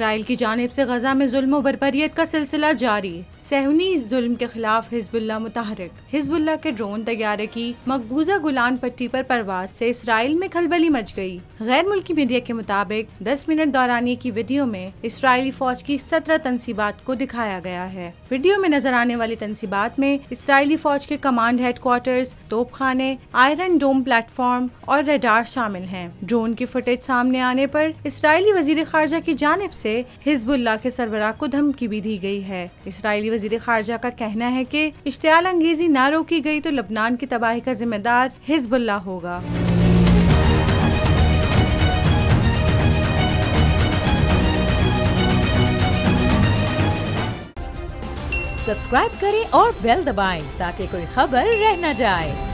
Israel की जानिब से गजा में जुल्म व बर्बरियत का सिलसिला जारी। सहूनी जुल्म के खिलाफ हिजबुल्लाह मुतहरिक। हिजबुल्लाह के ड्रोन तैयारे की मकबूजा गुलान पट्टी पर परवाज से इसराइल में खलबली मच गई। गैर मुल्की मीडिया के मुताबिक 10 मिनट दौरानिए की वीडियो में इसराइली फौज की 17 तनसीबात को दिखाया गया है। वीडियो में नजर आने वाली तनसीबात में इसराइली फौज के कमांड हेडक्वार्टर्स, तोपखाने, आयरन डोम प्लेटफॉर्म और रडार शामिल हैं। ड्रोन की फुटेज सामने आने पर इसराइली वजीर खारजा की जानिब से हिजबुल्लाह के सरबराह को धमकी भी दी गई है। इसराइली वजीर खारजा का कहना है कि इश्तियाल अंगेजी न रोकी गई तो लबनान की तबाही का जिम्मेदार हिजबुल्लाह होगा। सब्सक्राइब करें और बेल दबाएं ताकि कोई खबर रह न जाए।